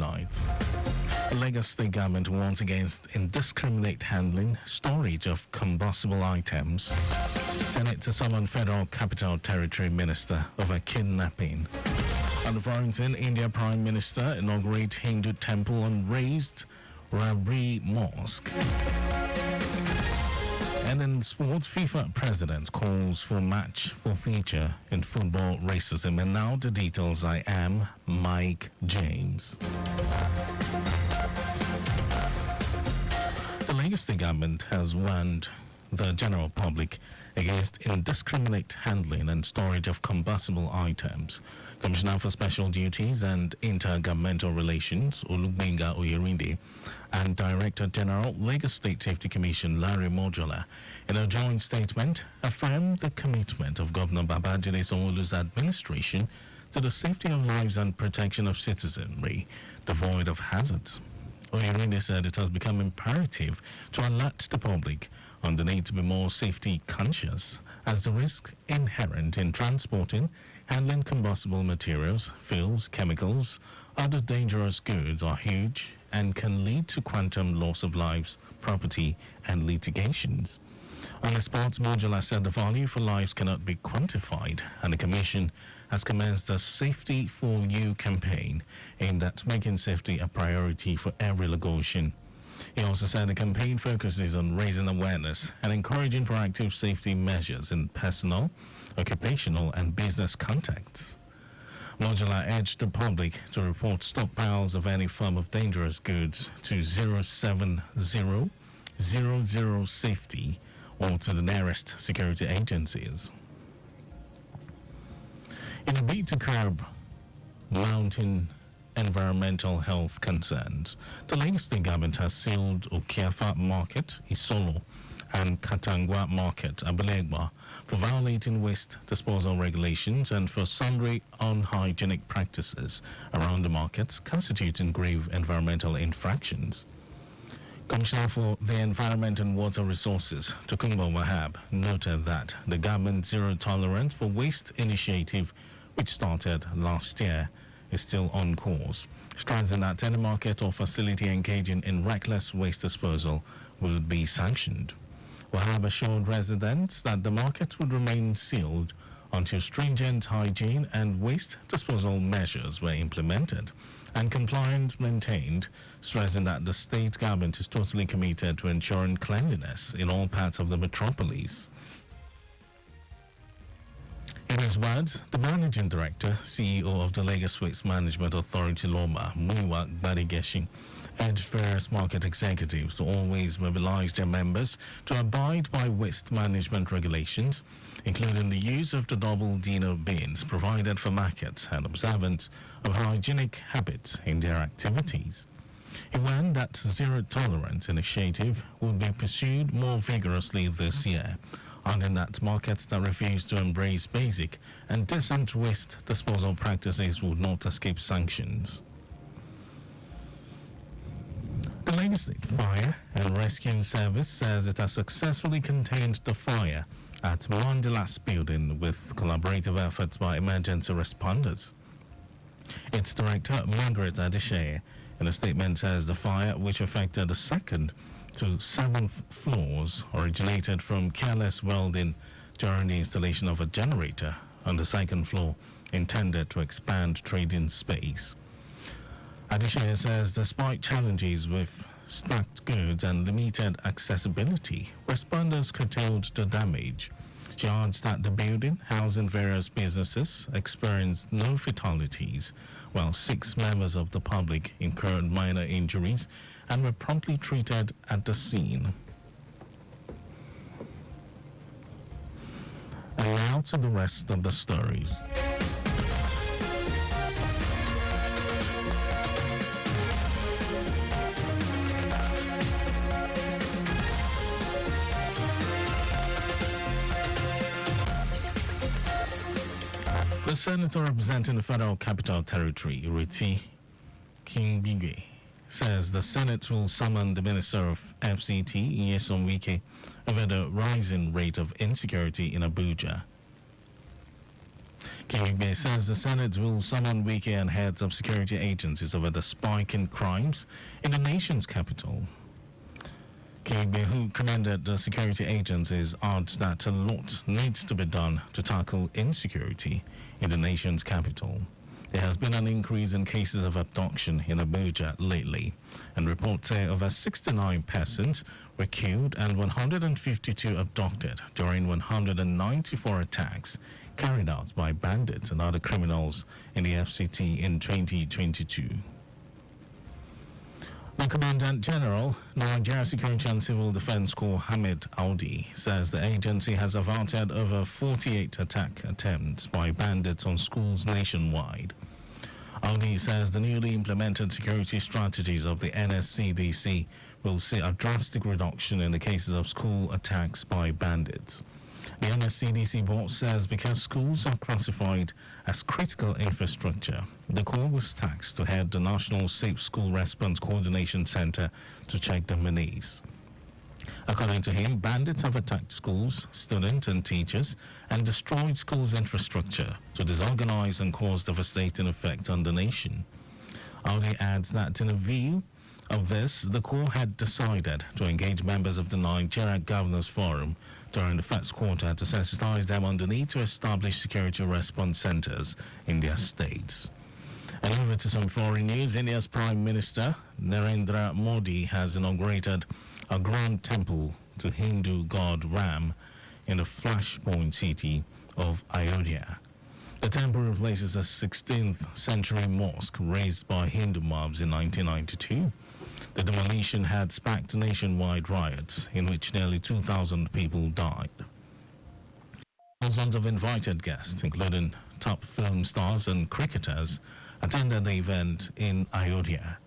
tonight. The Lagos State government warns against indiscriminate handling, storage of combustible items. Senate to summon Federal Capital Territory Minister over kidnapping. On the foreign scene, India Prime Minister inaugurates Hindu temple on raised Rabri Mosque. And in sports, FIFA president calls for match for feature in football racism. And now the details. I am Mike James. The Lagos State government has warned the general public against indiscriminate handling and storage of combustible items. Commissioner for Special Duties and Intergovernmental Relations, Olugbenga Oyerinde, and Director General, Lagos State Safety Commission, Larry Mojola, in a joint statement, affirmed the commitment of Governor Babajide Sanwo-Olu's administration to the safety of lives and protection of citizenry, devoid of hazards. Oyerinde said it has become imperative to alert the public on the need to be more safety conscious, as the risk inherent in transporting, handling combustible materials, fuels, chemicals, other dangerous goods are huge and can lead to quantum loss of lives, property, and litigations. On the spot, Mojola said the value for lives cannot be quantified, and the Commission has commenced a Safety for You campaign aimed at making safety a priority for every Lagosian. He also said the campaign focuses on raising awareness and encouraging proactive safety measures in personal, occupational, and business contexts. Mojola urged the public to report stockpiles of any form of dangerous goods to 07000 Safety or to the nearest security agencies. In a bid to curb mounting environmental health concerns, the Lagos State government has sealed Okiafa Market, Isolo, and Katangwa Market, Abelegba, for violating waste disposal regulations and for sundry unhygienic practices around the markets, constituting grave environmental infractions. Commissioner for the Environment and Water Resources, Tokunbo Wahab, noted that the government's zero tolerance for waste initiative, which started last year, is still on course, stressing that any market or facility engaging in reckless waste disposal would be sanctioned. Wahab assured residents that the market would remain sealed until stringent hygiene and waste disposal measures were implemented and compliance maintained, stressing that the state government is totally committed to ensuring cleanliness in all parts of the metropolis. In his words, the Managing Director, CEO of the Lagos Waste Management Authority, Loma, Muyiwa Gbadigeshi, urged various market executives to always mobilize their members to abide by waste management regulations, including the use of the double Dino bins provided for markets and observance of hygienic habits in their activities. He warned that zero tolerance initiative will be pursued more vigorously this year, adding that markets that refuse to embrace basic and decent waste disposal practices would not escape sanctions. The Lagos State Fire and Rescue Service says it has successfully contained the fire at Mandilas building with collaborative efforts by emergency responders. Its director, Margaret Adesheye, in a statement says the fire, which affected the second to seventh floors, originated from careless welding during the installation of a generator on the second floor intended to expand trading space. Adesheye says despite challenges with stacked goods and limited accessibility, responders curtailed the damage. She adds that the building, housing various businesses, experienced no fatalities, while 6 members of the public incurred minor injuries and were promptly treated at the scene. And now to the rest of the stories. The senator representing the Federal Capital Territory, Ireti Kingbigwe, says the Senate will summon the Minister of FCT, Nyesom Wike, over the rising rate of insecurity in Abuja. Kigbe says the Senate will summon Wike and heads of security agencies over the spike in crimes in the nation's capital. Kigbe, who commanded the security agencies, adds that a lot needs to be done to tackle insecurity in the nation's capital. There has been an increase in cases of abduction in Abuja lately, and reports say over 69 persons were killed and 152 abducted during 194 attacks carried out by bandits and other criminals in the FCT in 2022. The Commandant General, Nigeria Security and Civil Defense Corps Hamid Audi, says the agency has averted over 48 attack attempts by bandits on schools nationwide. Audi says the newly implemented security strategies of the NSCDC will see a drastic reduction in the cases of school attacks by bandits. The NSCDC board says because schools are classified as critical infrastructure, the Corps was tasked to head the National Safe School Response Coordination Center to check the menace. According to him, bandits have attacked schools, students and teachers and destroyed schools' infrastructure to disorganize and cause devastating effect on the nation. Audi adds that in a view of this, the Corps had decided to engage members of the Nigeria Governors Forum during the first quarter to sensitize them on the need to establish security response centers in their states. And over to some foreign news. India's Prime Minister Narendra Modi has inaugurated a grand temple to Hindu god Ram in the flashpoint city of Ayodhya. The temple replaces a 16th century mosque raised by Hindu mobs in 1992. The demolition had sparked nationwide riots in which nearly 2,000 people died. Thousands of invited guests, including top film stars and cricketers, attended the event in Ayodhya.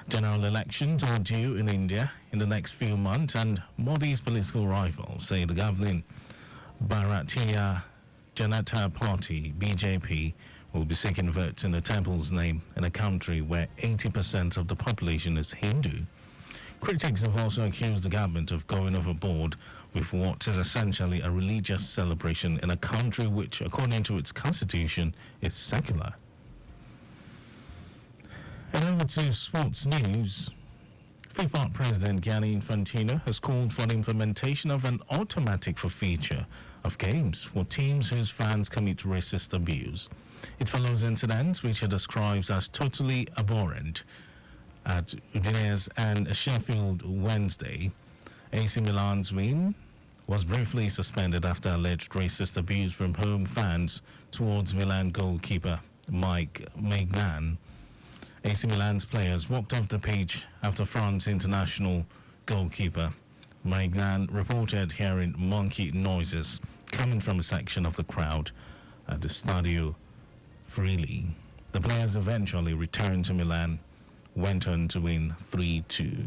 General elections are due in India in the next few months, and Modi's political rivals say the governing Bharatiya Janata Party, BJP, will be seeking votes in the temple's name in a country where 80% of the population is Hindu. Critics have also accused the government of going overboard with what is essentially a religious celebration in a country which, according to its constitution, is secular. And over to sports news. FIFA President Gianni Infantino has called for the implementation of an automatic forfeiture of games for teams whose fans commit racist abuse. It follows incidents which he describes as totally abhorrent at Udinese and Sheffield Wednesday. AC Milan's win was briefly suspended after alleged racist abuse from home fans towards Milan goalkeeper Mike Maignan. AC Milan's players walked off the pitch after France international goalkeeper Maignan reported hearing monkey noises coming from a section of the crowd at the Stadio Friuli. The players eventually returned to Milan, went on to win 3-2.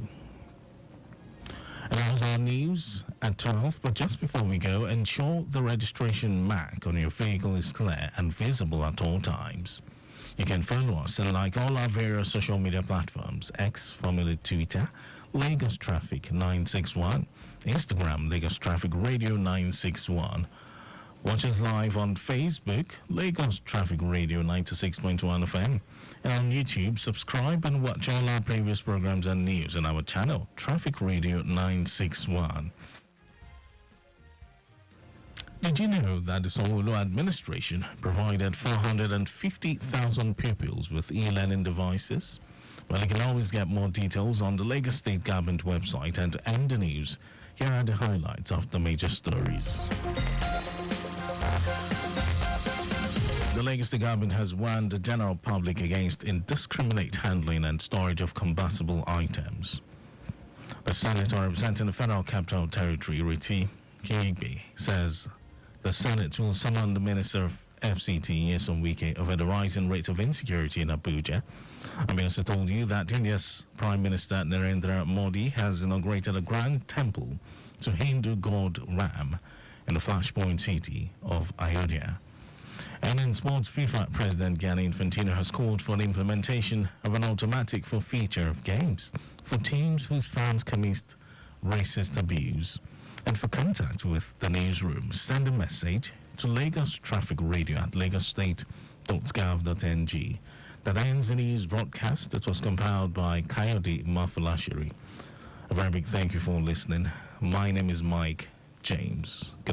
And that was our news at 12, but just before we go, ensure the registration mark on your vehicle is clear and visible at all times. You can follow us and like all our various social media platforms: X, formerly Twitter, Lagos Traffic 961, Instagram, Lagos Traffic Radio 961. Watch us live on Facebook, Lagos Traffic Radio 96.1 FM. And on YouTube, subscribe and watch all our previous programs and news on our channel, Traffic Radio 961. Did you know that the Sanwo-Olu administration provided 450,000 pupils with e-learning devices? Well, you can always get more details on the Lagos State Government website. And to end the news, here are the highlights of the major stories. The Lagos State Government has warned the general public against indiscriminate handling and storage of combustible items. The senator representing the Federal Capital Territory, Riti Kigbe, says the Senate will summon the Minister of FCT, Nyesom Wike, over the rising rate of insecurity in Abuja. I also told you that India's Prime Minister Narendra Modi has inaugurated a grand temple to Hindu god Ram in the flashpoint city of Ayodhya. And in sports, FIFA President Gianni Infantino has called for the implementation of an automatic forfeiture of games for teams whose fans commit racist abuse. And for contact with the newsroom, send a message to Lagos Traffic Radio at lagosState.gov.ng. That ends the news broadcast. It was compiled by Coyote Mafulashiri. A very big thank you for listening. My name is Mike James. Good